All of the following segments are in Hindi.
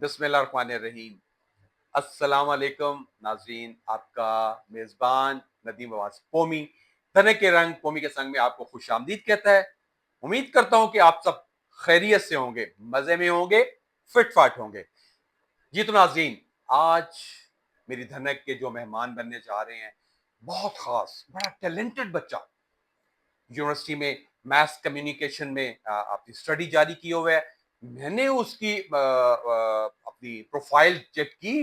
बिस्मिल्लाहिर्रहमानिर्रहीम। अस्सलाम वालेकुम नाज़रीन, आपका मेज़बान नदीम अब्बास पोमी तने के रंग पोमी के संग में आपको खुशामदीद कहता है। उम्मीद करता हूं कि आप सब खैरियत से होंगे, मजे में होंगे, फिट फाट होंगे। जी तो नाज़रीन, आज मेरी धनक के जो मेहमान बनने जा रहे हैं, बहुत खास, बड़ा टैलेंटेड बच्चा, यूनिवर्सिटी में मैथ कम्युनिकेशन में अपनी स्टडी जारी की हुआ है। मैंने उसकी अपनी प्रोफाइल चेक की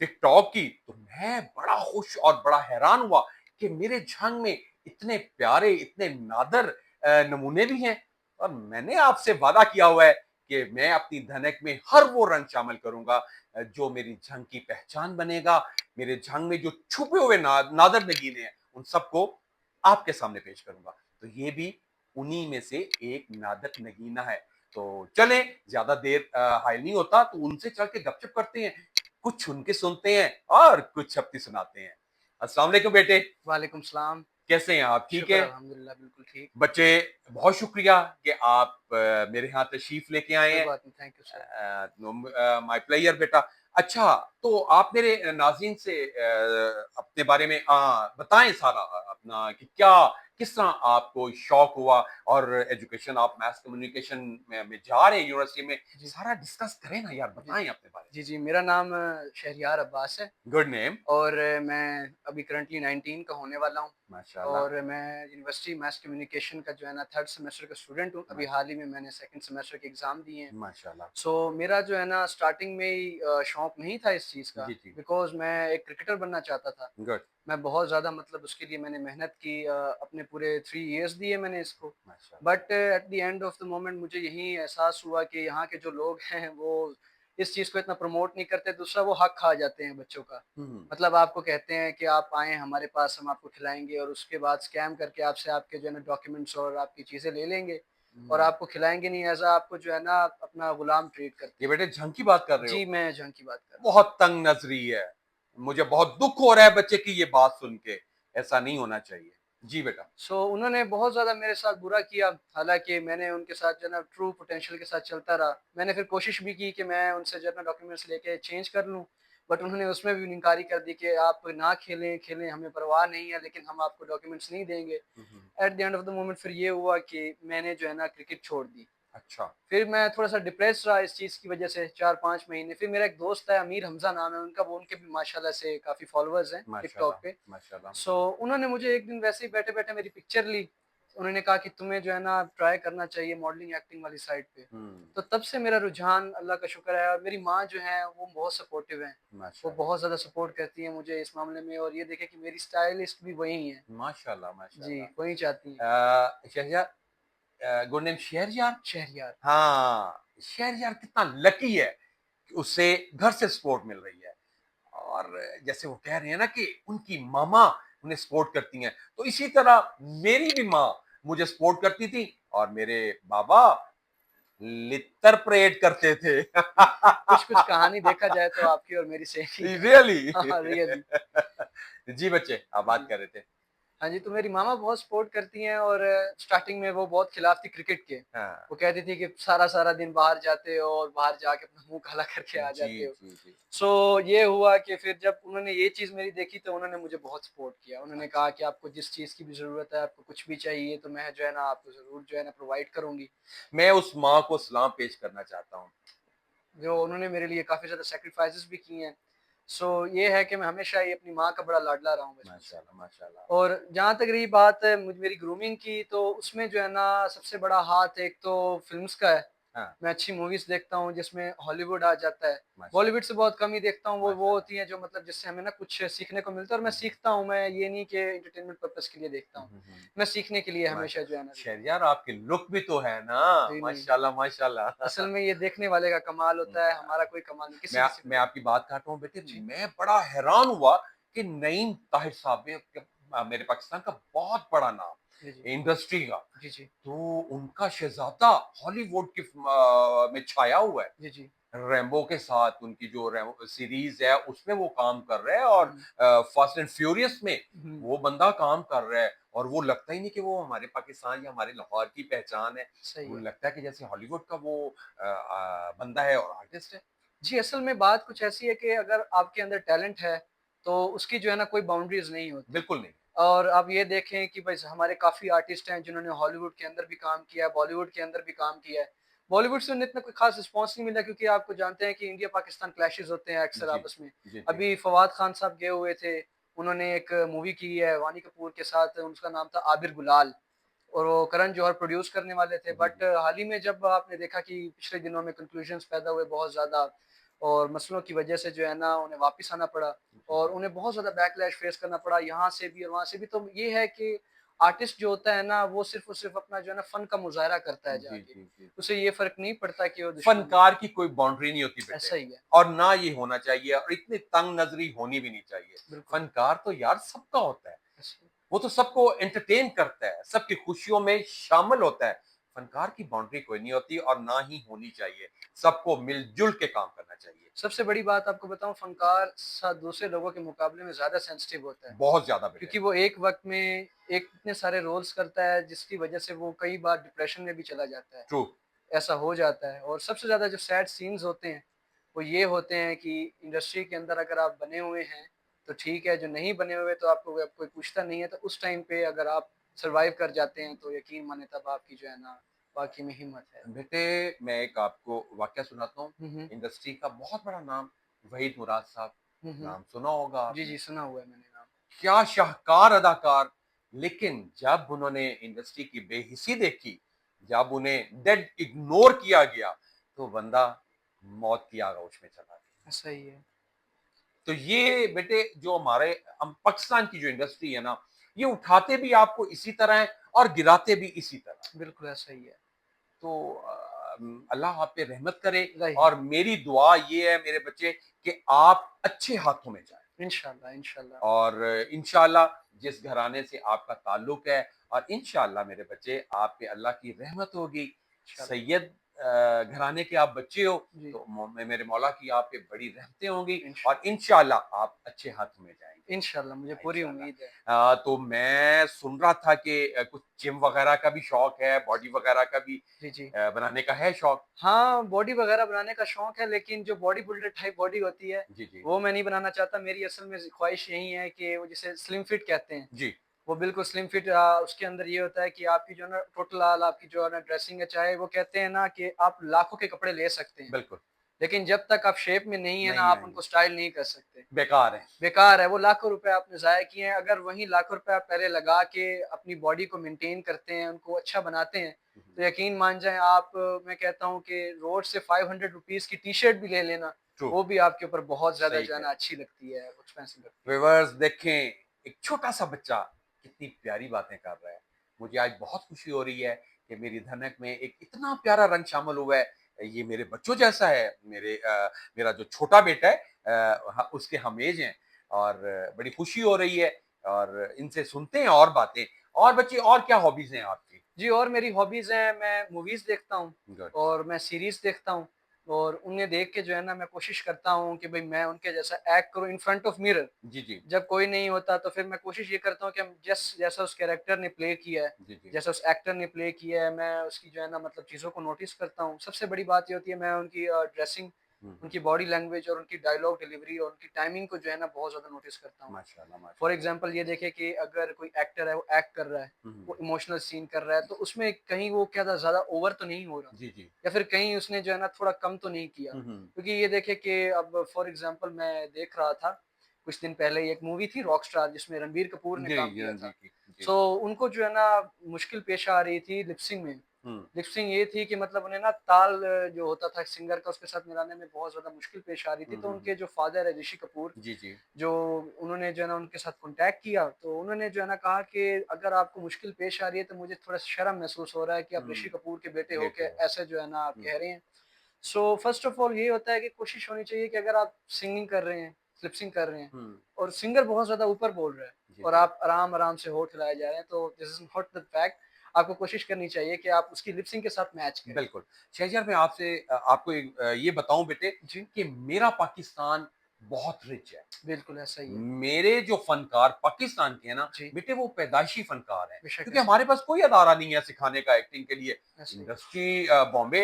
टिकटॉक की, तो मैं बड़ा खुश और बड़ा हैरान हुआ कि मेरे झंग में इतने प्यारे, इतने नादर नमूने भी हैं। और मैंने आपसे वादा किया हुआ है कि मैं अपनी धनक में हर वो रंग शामिल करूंगा जो मेरी झंग की पहचान बनेगा। मेरे झंग में जो छुपे हुए नादर नगीने हैं, उन सबको आपके सामने पेश करूंगा। तो ये भी उन्हीं में से एक नादर नगीना है। तो चलें, ज्यादा देर हायल नहीं होता, तो उनसे चल के गपशप करते हैं, कुछ उनके सुनते हैं और कुछ अपनी सुनाते हैं। अस्सलाम वालेकुम बेटे, वालेकुम सलाम। कैसे हैं आप? ठीक शुक्र है? अल्हम्दुलिल्लाह बिल्कुल ठीक। बच्चे, बहुत शुक्रिया कि आप मेरे यहाँ तशरीफ लेके आए कोई हैं। बात नहीं, thank you sir. My player बेटा। अच्छा, तो आप मेरे नाज़रीन से अपने बारे में बताएं सारा अपना कि क्या किस तरह आपको शौक हुआ और एजुकेशन आप मैथ कम्युनिकेशन में जा रहे हैं यूनिवर्सिटी में, जी, सारा डिस्कस करें ना यार, जी। बताएं अपने बारे जी, जी, मेरा नाम शहरयार अब्बास है में। Good name. और मैं अभी करंटली 19 का होने वाला हूँ माशाल्लाह। और मैं यूनिवर्सिटी मास कम्युनिकेशन का जो है ना 3rd सेमेस्टर का स्टूडेंट हूँ। अभी माश हाल ही में मैंने 2nd सेमेस्टर के एग्ज़ाम दिए हैं। माशाल्लाह। सो मेरा जो है ना स्टार्टिंग में ही शौक नहीं था इस चीज़ का जी, जी। बिकॉज़ मैं एक क्रिकेटर बनना चाहता था। गुड। मैं बहुत ज़्यादा मतलब उसके लिए मैंने मेहनत की अपने पूरे 3 इयर्स दिए मैंने इसको। माशाल्लाह। But at the end of the moment मुझे यही एहसास हुआ कि यहाँ के जो लोग हैं वो इस चीज़ को इतना प्रमोट नहीं करते। दूसरा वो हक खा जाते हैं बच्चों का। हुँ, मतलब आपको कहते हैं कि आप आएँ हमारे पास हम आपको खिलाएँगे और उसके बाद स्कैम करके आपसे आपके जो है ना डॉक्यूमेंट्स और आपकी चीज़ें ले लेंगे और हुँ। आपको खिलाएँगे नहीं ऐज़ आपको जो है ना अपना गुलाम ट्रीट करते ये हैं। बेटे झंग की बात कर रहे हो? जी, मैं जहाँ की बात कर रहा हूँ। बहुत तंग नज़री है। मुझे बहुत दुःख हो रहा है बच्चे की ये बात सुन के। ऐसा नहीं होना चाहिए। जी बेटा। सो उन्होंने बहुत ज़्यादा मेरे साथ बुरा किया, हालाँकि मैंने उनके साथ जो है ना ट्रू पोटेंशियल के साथ चलता रहा। मैंने फिर कोशिश भी की कि मैं उनसे जो है ना डॉक्यूमेंट्स लेके चेंज कर लूँ, बट उन्होंने उसमें भी इनकारी कर दी कि आप ना खेलें, खेलें हमें परवाह नहीं है लेकिन हम आपको डॉक्यूमेंट्स नहीं देंगे। हुँ, हुँ। At the end of the moment फिर ये हुआ कि मैंने जो है ना क्रिकेट छोड़ दी। अच्छा। फिर मैं थोड़ा-सा डिप्रेस्ड रहा इस चीज़ की वजह से 4-5 महीने। फिर मेरा एक दोस्त है अमीर हमज़ा नाम है उनका, वो उनके भी माशाल्लाह से काफ़ी फॉलोवर्स हैं टिकटॉक माशाल्लाह, पे। माशाल्लाह। सो उन्होंने मुझे एक दिन वैसे ही बैठे-बैठे मेरी पिक्चर ली। उन्होंने कहा कि तुम्हें जो है ना ट्राई करना चाहिए मॉडलिंग एक्टिंग वाली साइड पे। हुँ, तो तब से मेरा रुझान अल्लाह का शुक्र है और मेरी माँ जो है वो बहुत सपोर्टिव हैं। वो माशाल्लाह, बहुत ज़्यादा सपोर्ट करती हैं मुझे इस मामले में और ये देखें कि मेरी स्टाइलिस्ट भी वही हैं। माशाल्लाह, जी, माशाल्लाह। वही चाहती हैं। Shahryar, good name Shahryar? शहरयार। हाँ, शहरयार कितना लकी है कि उसे घर से सपोर्ट मिल रही है। और जैसे वो कह रहे हैं ना कि उनकी मामा उन्हें सपोर्ट करती हैं, तो इसी तरह मेरी भी माँ मुझे सपोर्ट करती थी और मेरे बाबा लित्तर परेड करते थे। कुछ-कुछ कहानी देखा जाए तो आपकी और मेरी सेम ही है। रियली। हाँ, रियली। जी बच्चे, आप बात जी। कर रहे थे। हाँ जी, तो मेरी मामा बहुत सपोर्ट करती हैं और स्टार्टिंग में वो बहुत खिलाफ थी क्रिकेट के। हाँ। वो कहती थी कि सारा-सारा दिन बाहर जाते हो और बाहर जाके अपना मुँह काला करके आ जी, जाते हो। जी, जी। सो ये हुआ कि फिर जब उन्होंने ये चीज़ मेरी देखी तो उन्होंने मुझे बहुत सपोर्ट किया। उन्होंने अच्छा। कहा कि आपको जिस चीज़ की भी ज़रूरत है, आपको कुछ भी चाहिए तो मैं जो है ना आपको ज़रूर जो है ना प्रोवाइड करूँगी। मैं उस माँ को सलाम पेश करना चाहता हूँ। जो उन्होंने मेरे लिए काफ़ी ज़्यादा सैक्रिफाइसेज़ भी किए हैं। सो ये है कि मैं हमेशा ही अपनी माँ का बड़ा लाडला रहा हूँ बचपन से। माशाल्लाह, माशाल्लाह। और जहाँ तक रही बात मुझ मेरी ग्रूमिंग की तो उसमें जो है ना सबसे बड़ा हाथ एक तो फ़िल्म्स का है। हाँ, मैं अच्छी मूवीज़ देखता हूँ जिसमें हॉलीवुड आ जाता है। बॉलीवुड माशाल्लाह, से बहुत कम ही देखता हूँ, वो माशाल्लाह। होती हैं जो मतलब जिससे हमें ना कुछ सीखने को मिलता है और मैं हुँ, हुँ। सीखता हूँ, मैं ये नहीं कि एंटरटेनमेंट पर्पज़ के लिए देखता हुँ, हूँ। हुँ, हुँ। मैं सीखने के लिए हमेशा जो है ना माशाल्लाह। देखता हूँ। शहरयार, आपकी लुक भी तो है ना। नहीं, नहीं। माशाल्लाह, माशाल्लाह। असल में ये देखने वाले का कमाल हुँ, होता है, हमारा कोई कमाल नहीं, किसी-किसी को मैं आपकी देखने बात काट रहा हूँ बेटे, जी, मैं बड़ा हैरान हुआ कि नईम ताहिर साहब मेरे पाकिस्तान का बहुत बड़ा नाम, जी, जी। इंडस्ट्री का, जी, जी। तो उनका शहज़ादा हॉलीवुड की में छाया हुआ है। जी, जी। रैम्बो के साथ उनकी जो रैम्बो सीरीज़ है, उसमें वो काम कर रहे हैं और हुँ, फास्ट एंड फ्यूरियस में हुँ। वो बंदा काम कर रहा है और वो लगता ही नहीं कि वो हमारे पाकिस्तान या हमारे लाहौर की पहचान है। सही वो है। लगता है कि जैसे हॉलीवुड का वो बंदा है और आर्टिस्ट है। जी, असल में बात कुछ ऐसी है कि अगर आपके अंदर टैलेंट है, तो उसकी जो है ना कोई बाउंड्रीज़ नहीं होती। बिल्कुल नहीं। और आप ये देखें कि बस हमारे काफ़ी आर्टिस्ट हैं जिन्होंने हॉलीवुड के अंदर भी काम किया है, बॉलीवुड के अंदर भी काम किया है। बॉलीवुड से उन्हें इतना कोई ख़ास रिस्पॉन्स नहीं मिला क्योंकि आपको जानते हैं कि इंडिया-पाकिस्तान क्लैशेज़ होते हैं अक्सर जी, आपस में। जी, जी। अभी फवाद खान साहब गए हुए थे, उन्होंने एक मूवी की है वानी कपूर के साथ, उसका नाम था आबिर गुलाल। और वो करण जौहर प्रोड्यूस करने वाले थे, जी, बट जी। हाल ही में जब आपने देखा कि पिछले दिनों में कंक्लूजन्स पैदा हुए बहुत ज़्यादा और मसलों की वजह से जो है ना उन्हें वापस आना पड़ा जी, और जी। उन्हें बहुत ज़्यादा बैकलैश फेस करना पड़ा यहाँ से भी और वहाँ से भी। तो ये है कि आर्टिस्ट जो होता है ना वो सिर्फ़ और सिर्फ़ अपना जो है ना फ़न का मुज़ाहरा करता है जी, जाके। जी, जी। उसे ये फ़र्क नहीं पड़ता कि वो दुश्मन है। फनकार की कोई बाउंड्री नहीं होती बेटे, ऐसा ही है, और ना ये होना चाहिए, और इतनी तंग नजरी होनी भी नहीं चाहिए। बिल्कुल, फनकार तो यार सबका होता है, ऐसे ही। वो तो सबको एंटरटेन करता है, सबकी खुशियों में शामिल होता है। फनकार की बाउंड्री कोई नहीं होती और ना ही होनी चाहिए। सबको मिलजुल के काम करना चाहिए। सबसे बड़ी बात आपको बताऊँ, फ़नकार दूसरे लोगों के मुकाबले में ज़्यादा सेंसिटिव होता है। बहुत ज्यादा बेटे। क्योंकि वो एक वक़्त में एक इतने सारे रोल्स करता है जिसकी वज़ह से वो कई बार डिप्रेशन में भी चला जाता है। ट्रू। ऐसा हो जाता है और सबसे ज़्यादा जो सैड सीन्स होते हैं, वो ये होते हैं कि इंडस्ट्री के अंदर अगर आप बने हुए हैं, तो ठीक है, जो नहीं बने हुए तो आपको अब कोई पूछता नहीं है, तो उस टाइम पे अगर आप सर्वाइव कर जाते हैं, तो यकीन मानिए तब आपकी जो है ना, वाक़ई में हिम्मत है। बेटे, मैं एक आपको वाकया सुनाता हूँ। हुँ, हुँ। इंडस्ट्री का बहुत बड़ा नाम, वहीद मुराद साहब, हुँ, हुँ। नाम सुना होगा जी, जी, आपने। सुना हुआ है मैंने नाम। क्या शाहकार अदाकार। लेकिन जब उन्होंने इंडस्ट्री की बेहिसी देखी, जब उन्हें डेड इग्नोर किया गया, तो बंदा मौत की आगोश में चला गया। ऐसा ही है। तो ये बेटे जो हमारे हम पाकिस्तान की जो इंडस्ट्री है ना, ये उठाते भी आपको इसी तरह है और गिराते भी इसी तरह है। बिल्कुल ऐसा ही है। तो अल्लाह आप पे रहमत करे। रही और मेरी दुआ ये है मेरे बच्चे, कि आप अच्छे हाथों में जाए। इंशाल्लाह, इंशाल्लाह, और इंशाल्लाह जिस घराने से आपका ताल्लुक है, और इंशाल्लाह मेरे बच्चे आप पे अल्लाह की रहमत होगी। इंशाल्लाह। सैयद घराने के आप बच्चे हो, जी, तो मेरे मौला की आप पे बड़ी रहमतें होंगी, और इंशाल्लाह। इंशाल्लाह आप अच्छे हाथों में जाएंगे। इंशाल्लाह, मुझे पूरी इंशाल्लाह। उम्मीद है। तो मैं सुन रहा था कि कुछ जिम वगैरह का भी शौक है, बॉडी वगैरह का भी जी, जी। बनाने का है शौक। हाँ, बॉडी वगैरह बनाने का शौक है, लेकिन जो बॉडी बिल्डर टाइप बॉडी होती है, जी, जी। वो मैं नहीं बनाना चाहता। मेरी असल में ख़्वाहिश यही है कि वो जिसे स्लिम फिट कहते हैं, जी। वो बिल्कुल स्लिम फिट। उसके अंदर ये होता है कि आपकी जो है ना टोटल आपकी जो है ना ड्रेसिंग है, चाहे वो कहते हैं ना कि आप लाखों के कपड़े ले सकते हैं, बिल्कुल। लेकिन जब तक आप शेप में नहीं है ना, नहीं आप आएंगे। उनको स्टाइल नहीं कर सकते। बेकार है। बेकार है, वो लाखों रुपए आपने ज़ाया किए हैं। अगर वहीं लाखों रुपए आप पहले लगा के अपनी बॉडी को मेंटेन करते हैं, उनको अच्छा बनाते हैं, तो यकीन मान जाएँ आप, मैं कहता हूँ कि रोड से ₹500 की टी-शर्ट भी ले लेना, ट्रू। वो भी आपके ऊपर बहुत ज़्यादा सही जो है कह ना रहे अच्छी लगती है, एक्सपेंसिव लगती हैं। है। व्यूअर्स देखें, एक छोटा सा बच्चा कितनी प्यारी बातें कर रहा है। मुझे आज बहुत खुशी हो रही है कि मेरी धनक में एक इतना प्यारा रंग शामिल हुआ है। ये मेरे बच्चों जैसा है। मेरा जो छोटा बेटा है, उसके हम एज हैं। और बड़ी खुशी हो रही है। और इनसे सुनते हैं और बातें। और बच्चे, और क्या हॉबीज हैं आपकी? जी, और मेरी हॉबीज़ हैं, मैं मूवीज़ देखता हूँ गुड। और मैं सीरीज़ देखता हूँ और उन्हें देख के जो है ना मैं कोशिश करता हूँ कि भई मैं उनके जैसा एक्ट करूँ इन फ्रंट ऑफ मिरर। जी, जी। जब कोई नहीं होता तो फिर मैं कोशिश ये करता हूँ कि हम जैसा उस कैरेक्टर ने प्ले किया है, जी, जी। जैसा उस एक्टर ने प्ले किया है, मैं उसकी जो है ना मतलब चीज़ों को नोटिस करता हूँ। सबसे बड़ी बात ये होती है, मैं उनकी ड्रेसिंग, हुँ, हुँ। उनकी बॉडी लैंग्वेज और उनकी डायलॉग डिलीवरी और उनकी टाइमिंग को जो है ना बहुत ज़्यादा नोटिस करता हूँ। माशाल्लाह, फॉर माशाल्लाह। एग्ज़ाम्पल ये देखें कि अगर कोई एक्टर है, वो एक्ट कर रहा है, हुँ, हुँ। वो इमोशनल सीन कर रहा है, तो उसमें कहीं वो क्या था ज़्यादा ओवर तो नहीं हो रहा जी, जी। या फिर कहीं उसने जो है ना थोड़ा कम तो नहीं किया। हुँ, हुँ। क्योंकि ये देखें कि अब फॉर एग्ज़ाम्पल मैं देख रहा था, कुछ दिन पहले ही एक मूवी थी रॉकस्टार जिसमें रणबीर कपूर ने जी, काम जी, किया रणजीत था। की। जी। सो उनको जो है ना मुश्किल पेश आ रही थी लिप सिंक में। हुँ। लिप सिंक ये थी कि मतलब उन्हें ना ताल जो होता था सिंगर का उसके साथ मिलाने में बहुत ज़्यादा मुश्किल पेश आ रही थी। हुँ, तो हुँ, हुँ। उनके जो फादर है ऋषि कपूर, जी, जी। जो उन्होंने जो है ना उनके साथ कॉन्टैक्ट किया, तो उन्होंने जो है ना कहा कि अगर आपको मुश्किल पेश आ रही है तो मुझे थोड़ा शर्म महसूस हो रहा है कि आप ऋषि हुँ। कपूर के बेटे हो लेटे के हो। ऐसे जो है ना आप हुँ। कह रहे हैं। सो फर्स्ट ऑफ ऑल ये होता है कि कोशिश होनी चाहिए कि अगर आप सिंगिंग कर रहे हैं, लिप सिंक कर रहे हैं हुँ। और सिंगर बहुत ज़्यादा ऊपर बोल रहा है जी, और जी। आप आराम-आराम से होठ हिलाए जा रहे हैं, तो this is not the fact. आपको कोशिश करनी चाहिए कि आप उसकी लिप सिंक के साथ मैच करें। बिल्कुल। शहजाद, मैं आपसे आपको एक ये बताऊँ बेटे, जी। कि मेरा पाकिस्तान बहुत रिच है। बिल्कुल ऐसा ही है। मेरे जो फनकार पाकिस्तान के हैं ना, जी, बेटे वो पैदाइशी फनकार हैं, बेशक क्योंकि ऐसा हमारे पास कोई अदारा नहीं है सिखाने का एक्टिंग के लिए। ऐसा ही। इंडस्ट्री बॉम्बे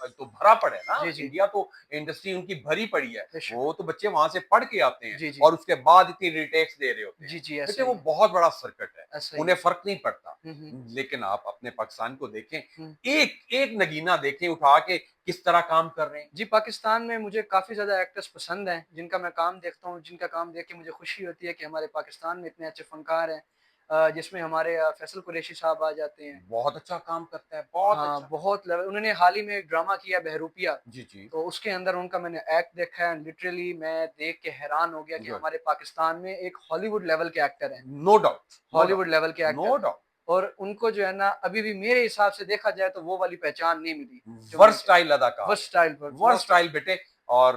तो भरा पड़ा है ना, जी, जी, इंडिया तो इंडस्ट्री उनकी भरी पड़ी है। बेशक। वो तो बच्चे वहाँ से पढ़ के आते हैं जी, जी। और उसके बाद इतनी रिटेक्स दे रहे होते हैं। जी, जी, बेटे ऐसा वो ही है, बहुत बड़ा सर्किट है, ऐसा ही उन्हें है। फ़र्क नहीं पड़ता। हुँ, हुँ, लेकिन आप अपने पाकिस्तान को देखें, हुँ। एक नगीना देखें उठा के किस तरह काम कर रहे हैं। जी, पाकिस्तान में मुझे काफ़ी ज़्यादा एक्टर्स पसंद हैं, जिनका मैं काम देखता हूँ, जिनका काम देख के मुझे खुशी होती है कि हमारे पाकिस्तान में इतने अच्छे फ़नकार हैं। जिसमें हमारे फैसल कुरैशी साहब आ जाते हैं। बहुत अच्छा काम करता है, बहुत हाँ, अच्छा। बहुत लेवल उन्होंने हाल ही में एक ड्रामा किया बहरूपिया, जी, जी। तो उसके अंदर उनका मैंने एक्ट देखा है, लिटरली मैं देख के हैरान हो गया कि गुड। हमारे पाकिस्तान में एक हॉलीवुड लेवल के एक्टर हैं। No doubt, no doubt, Hollywood level के नो एक्टर हैं डाउट। और उनको जो है ना अभी भी मेरे हिसाब से देखा जाए तो वो वाली पहचान नहीं मिली, जो मिलनी वर्सटाइल अदाकार है, वर्सटाइल पर मोस्ट वर्सटाइल बेटे। और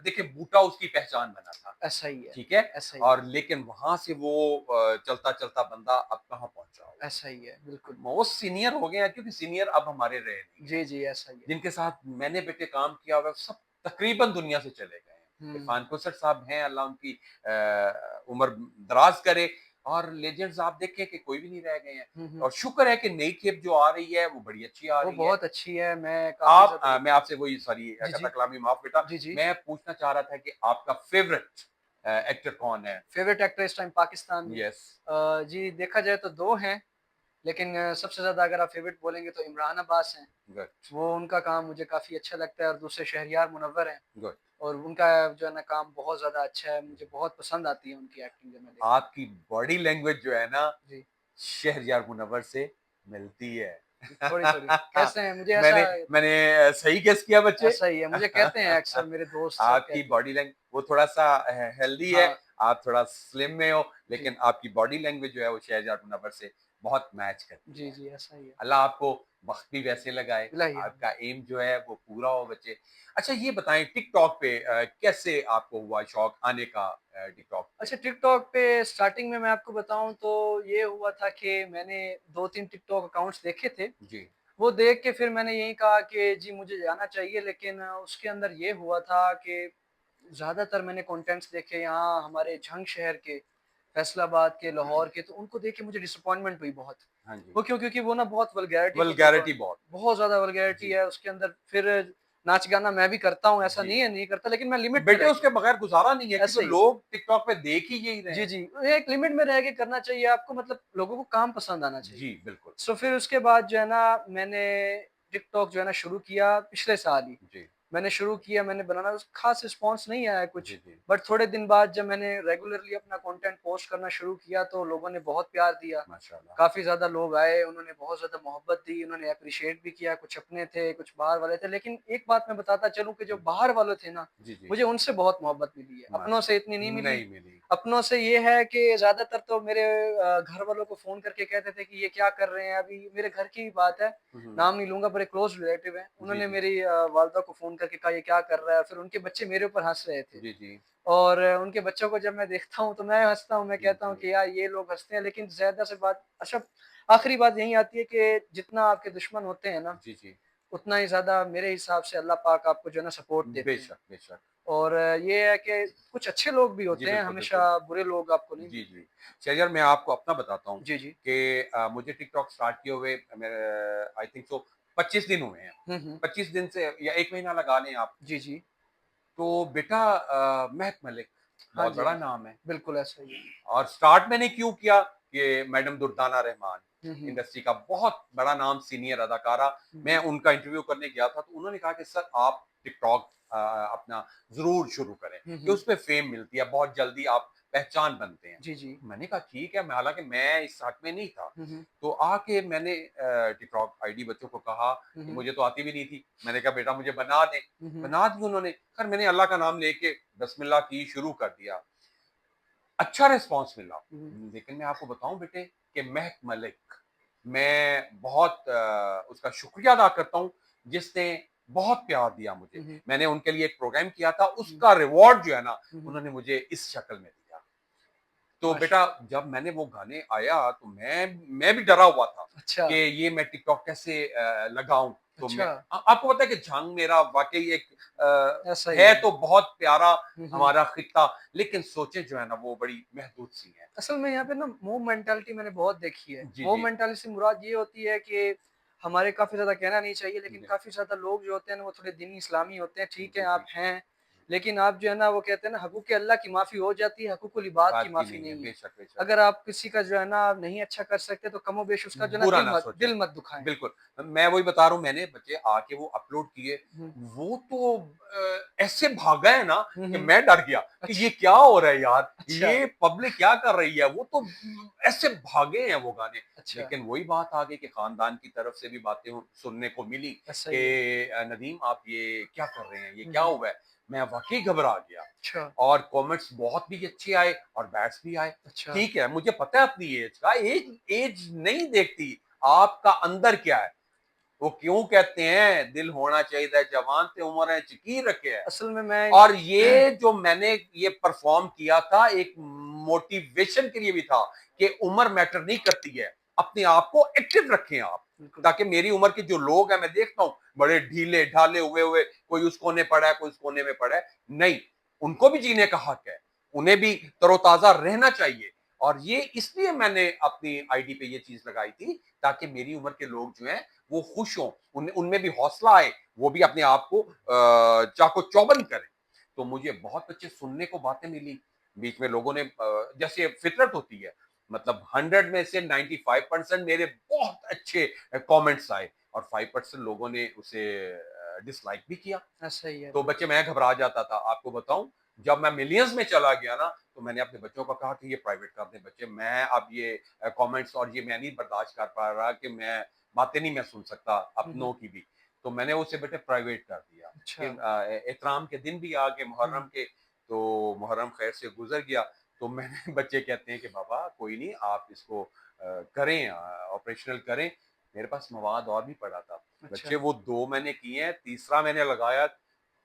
देखिए बूटा उसकी पहचान बना था, ऐसा ही है, ठीक है? ऐसा ही है, और लेकिन वहां से वो चलता-चलता बंदा अब कहाँ पहुंचा होगा? ऐसा ही है, बिल्कुल। वो सीनियर हो गए हैं, क्योंकि सीनियर अब हमारे रहे नहीं हैं। जी, जी, ऐसा ही है। जिनके साथ मैंने बेटे काम किया हुआ है, सब तकरीबन दुनिया से चले गए हैं। हुँ, इरफान कोसर साहब हैं, अल्लाह उनकी उम्र दराज करे। और लेजेंड्स आप देखें कि कोई भी नहीं रह गए हैं। हुँ, हुँ। और शुक्र है कि नई खेप जो आ रही है वो बड़ी अच्छी आ वो रही है। बहुत अच्छी है, मैं काफ़ी ज़्यादा मैं आपसे वही सॉरी जी, कता जी। कलामी माफ बेटा। जी, जी। मैं पूछना चाह रहा था कि आपका फेवरेट एक्टर कौन है? फ़ेवरेट एक्टर इस टाइम पाकिस्तान में यस। जी, देखा जाए तो 2 हैं, लेकिन सबसे ज़्यादा अगर आप फ़ेवरेट बोलेंगे तो इमरान अब्बास हैं। गुड, वो उनका काम मुझे काफ़ी अच्छा लगता है और दूसरे शहरयार मुनव्वर हैं गुड। और उनका जो है ना काम बहुत ज़्यादा अच्छा है, मुझे बहुत पसंद आती है उनकी एक्टिंग जब मैं देखता हूँ। आपकी बॉडी लैंग्वेज जो है ना, जी, शहरयार मुनव्वर से मिलती है। थोड़ी-थोड़ी कैसे हैं मुझे ऐसा मैंने मैंने सही गेस किया बच्चे? ऐसा ही है, मुझे कहते हैं अक्सर मेरे दोस्त सब आपकी कहते हैं। बॉडी लैंग्वेज वो थोड़ा-सा हेल्दी है, हाँ, आप थोड़ा स्लिम में हो, जी। लेकिन आपकी बॉडी लैंग्वेज जो है वो शहरयार मुनव्वर से बहुत मैच करती जी, है। जी, ऐसा ही है। अल्लाह आपको वक़्त भी वैसे लगाए, इलाही आपका आमीन। एम जो है वो पूरा हो बच्चे। अच्छा ये बताएँ टिकटॉक पे कैसे आपको हुआ शौक आने का टिकटॉक पे? अच्छा टिकटॉक पे स्टार्टिंग में मैं आपको बताऊँ तो ये हुआ था कि मैंने 2-3 टिकटॉक अकाउंट्स देखे थे। जी, वो देख के फिर मैंने यही कहा कि जी मुझे जाना चाहिए लेकिन उसके अंदर ये हुआ था कि ज़्यादातर मैंने कंटेंट्स देखे यहाँ हमारे झंग शहर के, फैसलाबाद के, लाहौर के तो उनको देख के मुझे डिसअपॉइंटमेंट हुई बहुत। हाँ जी। वो क्यों? क्योंकि वो ना बहुत वल्गैरिटी को वल्गैरिटी बहुत। बहुत ज़्यादा वल्गैरिटी जी। है उसके अंदर फिर नाच-गाना मैं भी करता हूँ, ऐसा जी। नहीं है नहीं करता लेकिन मैं लिमिट में बेटे रह के उसके बगैर गुज़ारा नहीं है, ऐसा क्योंकि ही है। लोग टिकटॉक पे देख ही यही रहे जी, हैं। जी। एक लिमिट में रह के करना चाहिए आपको मतलब लोगों को काम पसंद आना चाहिए। जी, बिल्कुल। सो फिर उसके बाद जो है ना मैंने टिकटॉक जो है ना शुरू किया पिछले साल ही। जी, मैंने शुरू किया, मैंने बनाना ख़ास रिस्पॉन्स नहीं आया कुछ, जी, जी। बट थोड़े दिन बाद जब मैंने रेगुलरली अपना कंटेंट पोस्ट करना शुरू किया तो लोगों ने बहुत प्यार दिया। माशाल्लाह। काफ़ी ज़्यादा लोग आए, उन्होंने बहुत ज़्यादा मोहब्बत दी, उन्होंने एप्रिशिएट भी किया, कुछ अपने थे, कुछ बाहर वाले थे। लेकिन एक बात मैं बताता चलूँ कि जो जी, बाहर वाले थे ना, जी, जी। मुझे उनसे बहुत मोहब्बत मिली है। अपनों से इतनी नहीं माशा मिली। नहीं मिली। अपनों से ये है कि ज़्यादातर तो मेरे घर वालों को फ़ोन करके कहते थे कि ये क्या कर रहे हैं? अभी मेरे घर की ही बात है, हुँ, हुँ। नाम नहीं लूँगा, बड़े क्लोज़ रिलेटिव हैं। जी, उन्होंने जी। मेरी वालिदा को फ़ोन करके कहा, "ये क्या कर रहा है?" फिर उनके बच्चे मेरे ऊपर हँस रहे थे जी, जी। और उनके बच्चों को जब मैं देखता हूँ, तो मैं हँसता हूँ। मैं जी, कहता हूँ जी। कि यार ये लोग हँसते हैं, लेकिन ज़्यादा से बात अच्छा आखिरी बात यही आती है कि जितना आपके दुश्मन होते हैं ना, जी, जी। उतना ही ज़्यादा मेरे हिसाब से अल्लाह पाक आपको जो है ना सपोर्ट देते हैं। बेशक, बेशक। और ये है कि कुछ अच्छे लोग भी जी, होते हैं, बिल्कुल, बिल्कुल। हमेशा बुरे लोग आपको नहीं जी, मिलते। जी। शहरियार मैं आपको अपना बताता हूँ जी, जी। कि मुझे टिकटॉक स्टार्ट किए हुए मेरे आई थिंक सो 25 दिन हुए हैं। हुँ, हुँ। 25 दिन से या 1 महीना लगा लें आप। जी, जी। तो बेटा महक मलिक हाँ बहुत जी, बड़ा हाँ जी। नाम है। बिल्कुल ऐसा ही है। और स्टार्ट मैंने क्यों किया? ये मैडम दुर्दाना रहमान, हुँ, हुँ। इंडस्ट्री का बहुत बड़ा नाम सीनियर अदाकारा। हुँ, मैं हुँ। उनका इंटरव्यू करने गया था, तो उन्होंने कहा कि सर आप टिकटॉक अपना ज़रूर शुरू करें, हुँ, कि हुँ। उसपे फ़ेम मिलती है, बहुत जल्दी आप पहचान बनते हैं। जी, जी। मैंने कहा ठीक है, मैं हालाँकि मैं इस हक़ में नहीं था। हुँ, हुँ। तो आके मैंने टिकटॉक आईडी बच्चों को कहा हुँ, कि हुँ। मुझे तो आती भी नहीं थी। मैंने कहा बेटा मुझे बना दें, हुँ, हुँ। बना दी उन्होंने। खैर मैंने अल्लाह का नाम लेके बिस्मिल्लाह की, शुरू कर दिया। अच्छा रिस्पॉन्स मिला। हुँ, हुँ। लेकिन मैं आपको बताऊँ बेटे कि महक मलिक, मैं बहुत उसका शुक्रिया अदा करता हूँ, जिसने बहुत प्यार दिया मुझे। हुँ, हुँ। मैंने उनके लिए एक प्रोग्राम किया था, हुँ। उसका रिवॉर्ड जो है ना, हुँ, हुँ। उन्होंने मुझे इस शक्ल में दिया। तो माश बेटा जब मैंने वो गाने आया तो मैं भी डरा हुआ था अच्छा, कि ये मैं टिकटॉक कैसे लगाऊँ? तो अच्छा, आपको पता है कि जंग मेरा वाक़ई एक ऐसा ही है है। तो बहुत प्यारा हुँ, हुँ। हमारा खित्ता, लेकिन सोचें जो है ना वो बड़ी महदूद-सी हैं। असल में यहाँ पे ना मोब मेंटालिटी मैंने बहुत देखी है। जी, मोब जी। मेंटालिटी से मुराद ये होती है कि हमारे काफ़ी ज़्यादा कहना नहीं चाहिए लेकिन जी। काफ़ी ज़्यादा लोग जो होते हैं ना वो थोड़े दीनी इस्लामी होते हैं। ठीक है, जी, आप जी। हैं, लेकिन आप जो है ना वो कहते हैं ना हकूक़ अल्लाह की माफ़ी हो जाती है, हकूक़ुल इबाद की बात की माफ़ी नहीं है, नहीं है। बेशक, बेशक। अगर आप किसी का जो है ना नहीं अच्छा कर सकते तो कमोबेश उसका जो है ना बुरा ना सोचें। दिल मत दुखाएँ। बिल्कुल, मैं वही बता रहा हूँ मैंने बच्चे आके वो अपलोड किए, हुँ। वो तो ऐसे भागा है ना हुँ, कि हुँ। मैं डर गया कि ये क्या हो रहा है यार? अच्छा, ये पब्लिक क्या कर रही है? वो तो ऐसे भागे हैं वो गाने। अच्छा, लेकिन वही बात आ गई कि खानदान की तरफ से भी बातें सुनने को मिली ऐसा कि ही है। नदीम आप ये क्या कर रहे हैं? ये हुँ, क्या हुँ। हुआ है? मैं वाक़ई घबरा गया अच्छा, और कमेंट्स बहुत भी अच्छे आए और बैड्स भी आए। अच्छा, ठीक है, मुझे पता है अपनी एज का, एज एज नहीं देखती, आपका अंदर क्या है। वो क्यों कहते हैं दिल होना चाहिए जवान ते उम्र है चकीर रखे है। असल में मैं और ये जो मैंने ये परफॉर्म किया था एक मोटिवेशन के लिए भी था कि उम्र मैटर नहीं करती है, अपने आप को एक्टिव रखें आप, बिल्कुल, ताकि मेरी उम्र के जो लोग हैं मैं देखता हूँ बड़े ढीले ढाले हुए हुए, कोई उस कोने पड़ा है कोई उस कोने में पड़ा है, नहीं, उनको भी जीने का हक है, उन्हें भी तरोताजा रहना चाहिए। और ये इसलिए मैंने अपनी आईडी पे ये चीज लगाई थी ताकि मेरी उम्र के लोग जो हैं वो खुश हों, उनमें भी हौसला आए, वो भी अपने आप को चाको चौबंद करें। तो मुझे बहुत अच्छे सुनने को बातें मिली, बीच में लोगों ने जैसे फितरत होती है, मतलब 100 में से 95% मेरे बहुत अच्छे कमेंट्स आए और 5% लोगों ने उसे डिसलाइक भी किया। ऐसा ही है, तो बच्चे मैं घबरा जाता था, आपको बताऊं, जब मैं मिलियंस में चला गया ना तो मैंने अपने बच्चों को कहा कि ये प्राइवेट कर दें बच्चे, मैं अब ये कमेंट्स और ये मैं नहीं बर्दाश्त कर पा रहा कि मैं बातें नहीं मैं सुन सकता हुँ, हुँ। अपनों की भी। तो मैंने उसे बेटे प्राइवेट कर दिया कि अच्छा, एहतराम के दिन भी आ गए हुँ, मुहर्रम के, तो मुहर्रम खैर से गुजर गया। तो मैंने बच्चे कहते हैं कि बाबा कोई नहीं आप इसको करें, ऑपरेशनल करें। मेरे पास मवाद और भी पड़ा था, अच्छा, बच्चे वो 2 मैंने किए हैं, तीसरा मैंने लगाया,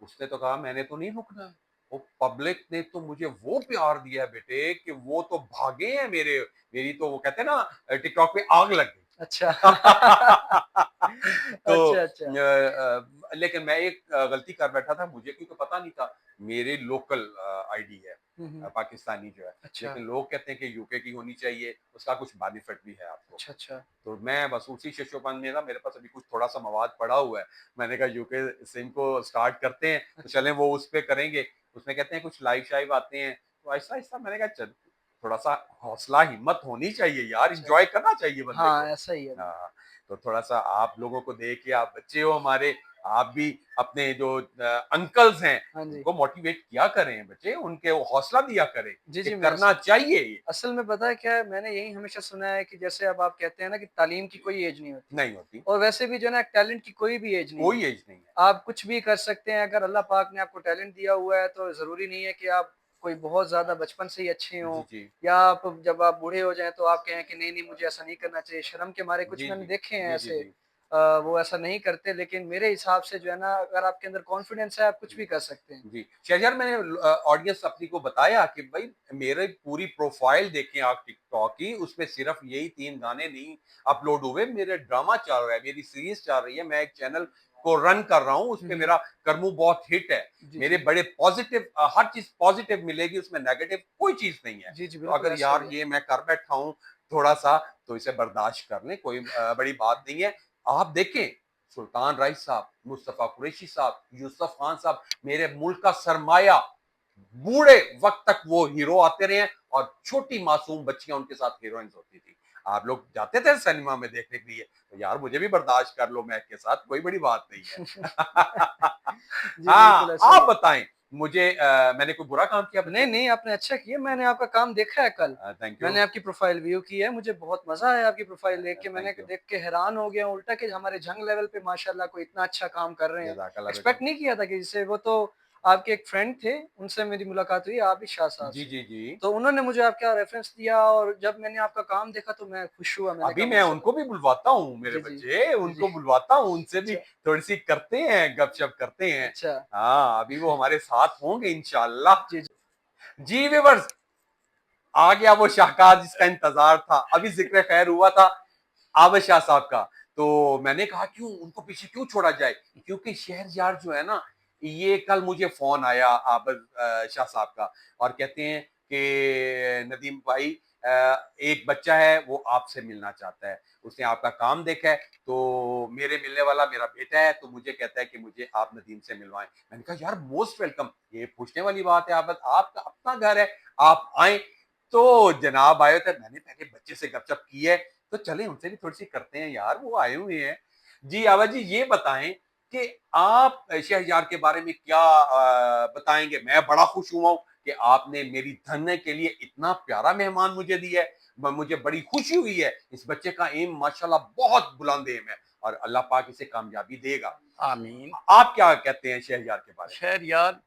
उसने तो कहा मैंने तो नहीं रुकना है। वो पब्लिक ने तो मुझे वो प्यार दिया है बेटे कि वो तो भागे हैं मेरी तो वो कहते हैं ना टिकटॉक पे आग लग गई। अच्छा। तो अच्छा, अच्छा। लेकिन मैं एक गलती कर बैठा था, मुझे क्योंकि पता नहीं था मेरी लोकल आईडी है, हुँ, हुँ। पाकिस्तानी जो है, अच्छा, लेकिन लोग कहते हैं कि यूके की होनी चाहिए, उसका कुछ बेनिफिट भी है आपको। अच्छा, अच्छा। तो मैं बस उसी शशोपन में ना मेरे पास अभी कुछ थोड़ा-सा मवाद पड़ा हुआ है। मैंने कहा यूके सिम को स्टार्ट करते हैं, तो अच्छा, चलें वो उस पे करेंगे। उसमें कहते हैं कुछ लाइव-शाइव आते हैं, तो आहिस्ता-आहिस्ता मैंने कहा चल थोड़ा-सा हौसला हिम्मत होनी चाहिए यार, अच्छा। एन्जॉय करना चाहिए बंदे हाँ, को। ऐसा ही है। हाँ, तो थोड़ा-सा आप लोगों को देख के आप बच्चे हो हमारे, आप भी अपने जो अंकल्स हैं, हाँ जी। उनको मोटिवेट किया करें बच्चे, उनके हौसला दिया करें जी, कि जी, मैं करना चाहिए ये। असल में पता है क्या है, मैंने यही हमेशा सुना है कि जैसे अब आप कहते हैं ना कि तालीम की कोई एज नहीं होती नहीं होती, और वैसे भी जो है ना टैलेंट की कोई भी एज नहीं है। कोई एज नहीं है। आप कुछ भी कर सकते हैं, अगर अल्लाह पाक ने आपको टैलेंट दिया हुआ है तो ज़रूरी नहीं है कि आप कोई बहुत ज़्यादा बचपन से ही अच्छे हों जी, जी। या आप जब आप बूढ़े हो जाएँ तो आप कहें कि नहीं, नहीं मुझे ऐसा नहीं करना चाहिए। शर्म के मारे कुछ जी, मैंने जी। देखे हैं जी, जी, ऐसे जी। वो ऐसा नहीं करते लेकिन मेरे हिसाब से जो है ना अगर आपके अंदर कॉन्फिडेंस है आप कुछ भी कर सकते हैं। जी, शहजाद मैंने ऑडियंस अपनी को बताया कि भाई मेरे पूरी प्रोफाइल देखें आप टिकटॉक की, उसमें सिर्फ यही 3 गाने नहीं अपलोड हुए, मेरे ड्रामा चल रहा है, मेरी सीरीज़ चल रही है, मैं एक चैनल को रन कर रहा हूँ, हुँ, उसपे हुँ। मेरा करमू बहुत हिट है। जी, मेरे जी। बड़े पॉज़िटिव हर चीज़ पॉज़िटिव मिलेगी, उसमें नेगेटिव कोई चीज़ नहीं है। जी, जी, तो बिल्कुल अगर ऐसा ही यार है। ये मैं कर बैठा हूँ थोड़ा-सा, तो इसे बर्दाश्त कर लें, कोई बड़ी बात नहीं है। आप देखें, सुल्तान राइस साहब, मुस्तफ़ा कुरैशी साहब, यूसुफ खान साहब, मेरे मुल्क का सरमाया, बूढ़े वक्त तक वो हीरो आते रहे हैं और छोटी मासूम बच्चियां उनके साथ हीरोइंस होती थी। आप लोग जाते थे सिनेमा में देखने के लिए, तो यार मुझे भी बर्दाश्त कर लो मैं के साथ, कोई बड़ी बात नहीं है। जी, बिल्कुल हाँ, ऐसा ही आप है। बताएं मुझे, मैंने कोई बुरा काम किया नहीं, बच्चे? नहीं, आपने अच्छा किया, मैंने आपका काम देखा है कल। Thank you. मैंने आपकी प्रोफ़ाइल व्यू की है, मुझे बहुत मज़ा आया आपकी प्रोफ़ाइल देख के, मैंने थैंक यू। देख के हैरान हो गया हूँ उल्टा कि हमारे जंग लेवल पे माशाअल्लाह कोई इतना अच्छा काम कर रहे हैं। जज़ाकल्लाह बेटा। एक्सपेक्ट नहीं किया था कि जैसे वो तो आपके एक फ्रेंड थे, उनसे मेरी मुलाकात हुई आबिद शाह साहब जी, से। जी, जी। तो उन्होंने मुझे आपका रेफ़रेंस दिया और जब मैंने आपका काम देखा तो मैं खुश हुआ, मैंने अभी कहा मैं माशाअल्लाह। उनको भी बुलवाता हूँ मेरे जी, जी। बच्चे, जी, जी। उनको बुलवाता हूँ, उनसे भी अच्छा, थोड़ी-सी करते हैं, गपशप करते हैं। अच्छा। हाँ, अभी वो हमारे साथ होंगे इंशाअल्लाह। जी, जी। जी व्यूअर्स, आ गया वो शाहकार जिसका इंतजार था, अभी जिक्र खैर हुआ था आबद शाह साहब का। तो मैंने कहा क्यों उनको पीछे क्यों छोड़ा जाए, क्योंकि शहरयार जो है ना, ये कल मुझे फोन आया आबद शाह साहब का, और कहते हैं कि नदीम भाई एक बच्चा है वो आपसे मिलना चाहता है, उसने आपका काम देखा है, तो मेरे मिलने वाला मेरा बेटा है, तो मुझे कहता है कि मुझे आप नदीम से मिलवाएं। मैंने कहा यार मोस्ट वेलकम, ये पूछने वाली बात है आबद, आपका अपना घर है, आप आए। तो जनाब आए थे, मैंने पहले बच्चे से गपशप की है, तो चले उनसे भी थोड़ी सी करते हैं यार, वो आए हुए हैं। जी आवाज जी, ये बताएं कि आप शहरयार के बारे में क्या बताएंगे। मैं बड़ा खुश हुआ हूं कि आपने मेरी धन्य के लिए इतना प्यारा मेहमान मुझे दिया है, मुझे बड़ी खुशी हुई है। इस बच्चे का एम माशाल्लाह बहुत बुलंद एम है, और अल्लाह पाक इसे कामयाबी देगा। आमीन। आप क्या कहते हैं शहरयार के बारे शहरयार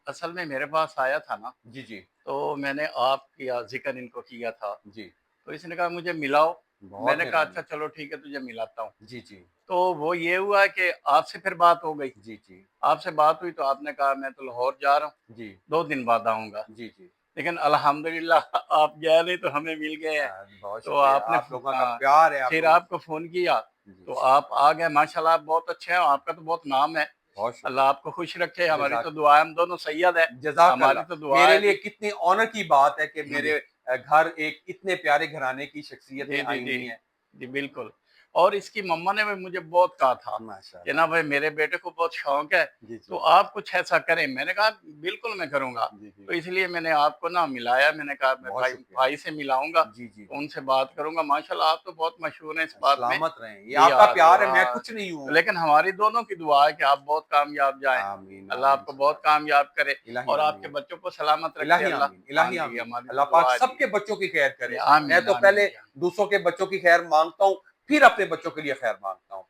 असल में मेरे पास आया था ना, में? जी जी तो मैंने आपका ज़िक्र इनको किया था, जी, तो इसने कहा मुझे मिलाओ। बहुत मैंने कहा मेहरबानी। अच्छा चलो ठीक है, तुझे मिलाता हूँ। जी जी तो वो ये हुआ कि आपसे फिर बात हो गई। जी जी आपसे बात हुई तो आपने कहा मैं तो लाहौर जा रहा हूँ, जी 2 दिन बाद आऊँगा। जी जी। लेकिन अल्हम्दुलिल्लाह आप गए नहीं तो हमें मिल गए हैं। बहुत तो शुक्रिया, आपने आप लोगों का हाँ, प्यार है, आप फिर लोगों आपको फ़ोन किया, जी, तो आप आ गए। माशाल्लाह आप बहुत अच्छे हैं, आपका तो बहुत नाम है। बहुत अल्लाह शुक्रिया। आपको खुश रखे, हमारी तो जज़ाक दुआ है, हम दोनों सैयद हैं, हमारी जज़ाकल्लाह। तो दुआ मेरे है लिए जी। कितनी ऑनर की बात है कि हाँ जी। मेरे घर एक इतने प्यारे घराने की शख्सियतें जी, जी, आई जी। हुई हैं। जी, बिल्कुल। और इसकी मम्मा ने भी मुझे बहुत कहा था कि माशाअल्लाह। ना भाई मेरे बेटे को बहुत शौक है, जी, तो जी। आप कुछ ऐसा करें। मैंने कहा बिल्कुल मैं करूँगा। जी, जी। तो इसलिए मैंने आपको ना मिलाया, मैंने कहा मैं बहुत भाई शुक्रिया। भाई से मिलाऊँगा, जी, जी, तो जी। उनसे बात करूँगा। माशाल्लाह आप तो बहुत मशहूर हैं इस बात में। सलामत रहें। ये जी आपका हाँ, तो प्यार है, मैं हाँ, कुछ नहीं हूँ। लेकिन हमारी दोनों की दुआ है कि आप बहुत कामयाब जाएँ। आमीन, अल्लाह आमीन आपको सुम्मा बहुत कामयाब करे इलाही और आपके आमीन। बच्चों को सलामत रखे इलाही अल्लाह। आमीन, हाँ इलाही जी, आमीन। हमारी तो अल्लाह पाक दुआ है जी। सबके बच्चों की खैर जी, करे। मैं आमीन, तो आमीन पहले जी, आमीन। दूसरों के बच्चों की खैर मांगता हूँ, फिर अपने बच्चों के लिए खैर मांगता हूँ।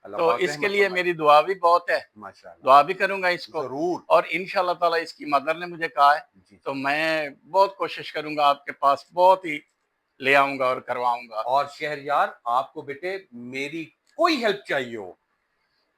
अल्लाह तो पाक इसके रहमत लिए फरमाए। मेरी दुआ भी बहुत है, माशाअल्लाह। दुआ भी करूँगा इसको ज़रूर। और इंशाअल्लाह ताला इसकी मदर ने मुझे कहा है, जी, जी। तो मैं बहुत कोशिश करूँगा आपके पास बहुत ही ले आऊँगा और करवाऊँगा। और शहरयार, आपको बेटे मेरी कोई हेल्प चाहिए हो,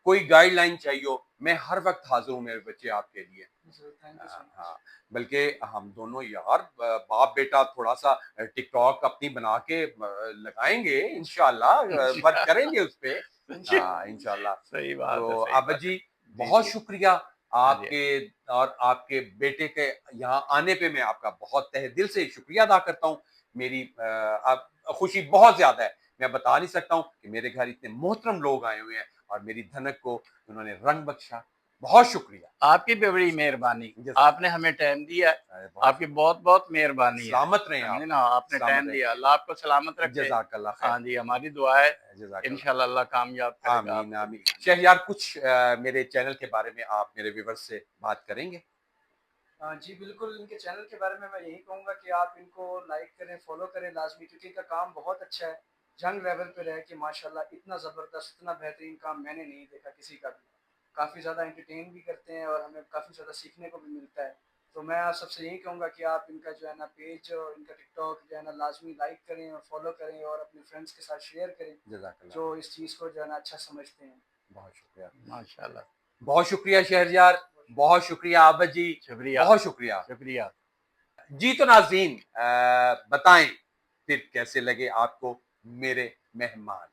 कोई गाइडलाइन चाहिए हो, मैं हर वक्त हाजिर हूँ मेरे बच्चे आपके लिए। Thank you so much. हाँ, बल्कि हम दोनों यार बाप बेटा थोड़ा सा टिकटॉक अपनी बना के लगाएंगे इंशाल्लाह, वर्क करेंगे उस पे। हाँ जी, इंशाल्लाह। सही बात है, तो सही आबद बात है। जी, जी, बहुत जी। शुक्रिया हाँ जी। आपके और आपके बेटे के यहाँ आने पे। मैं आपका बहुत तहे दिल से शुक्रिया अदा करता हूँ। मेरी अब खुशी बहुत ज्यादा है, मैं बता नहीं सकता हूँ कि मेरे घर इतने मोहतरम लोग आए हुए हैं और मेरी धनक को उन्होंने रंग बख्शा। बहुत शुक्रिया। आपकी भी बड़ी मेहरबानी, आपने जज़ाकल्लाह। हमें टाइम दिया है, अरे बहुत आपकी बहुत-बहुत मेहरबानी है। सलामत रहें समझे आप, ना, आपने सलामत टाइम रहें। दिया, अल्लाह आपको सलामत रखे। जज़ाकल्लाह खैर। हाँ जी, हमारी दुआ है, जज़ाकल्लाह। इंशाअल्लाह अल्लाह कामयाब करेगा आमीन, आपको आमीन। भी। हाँ जी। शहरयार, कुछ मेरे चैनल के बारे में आप मेरे व्यूअर्स से बात करेंगे? जी बिल्कुल, इनके चैनल के बारे में मैं यही कहूँगा कि आप इनको लाइक करें, फ़ॉलो करें लाज़मी, क्योंकि इनका काम बहुत अच्छा है। जंग लेवल पे रह के माशाल्लाह इतना ज़बरदस्त, इतना बेहतरीन काम मैंने नहीं देखा किसी का भी। काफ़ी ज़्यादा एंटरटेन भी करते हैं और हमें काफ़ी ज़्यादा सीखने को भी मिलता है। तो मैं आप सबसे यही कहूँगा कि आप इनका जो है ना पेज और इनका टिकटॉक जो है ना लाज़मी लाइक करें और फ़ॉलो करें और अपने फ्रेंड्स के साथ शेयर करें, जज़ाकल्लाह। जो इस चीज़ को जो है ना अच्छा समझते हैं। बहुत शुक्रिया। माशाअल्लाह, बहुत शुक्रिया शहरयार, बहुत शुक्रिया आबद जी, शुक्रिया, बहुत शुक्रिया। शुक्रिया। जी तो नाज़रीन, बताएं फिर कैसे लगे आपको मेरे मेहमान।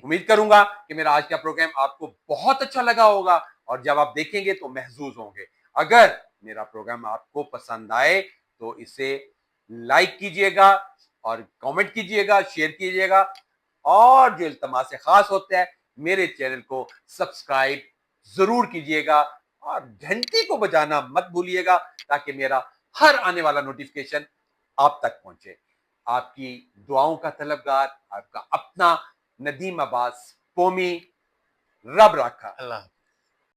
उम्मीद करूंगा कि मेरा आज का प्रोग्राम आपको बहुत अच्छा लगा होगा, और जब आप देखेंगे तो महजूज होंगे। अगर मेरा प्रोग्राम आपको पसंद आए तो इसे लाइक कीजिएगा और कमेंट कीजिएगा, शेयर कीजिएगा, और जो इल्तमास खास होता है, मेरे चैनल को सब्सक्राइब जरूर कीजिएगा और घंटी को बजाना मत भूलिएगा, ताकि मेरा हर आने वाला नोटिफिकेशन आप तक पहुंचे। आपकी दुआओं का तलबगार आपका अपना नदीम अब्बास पोमी, रब रखा। अल्लाह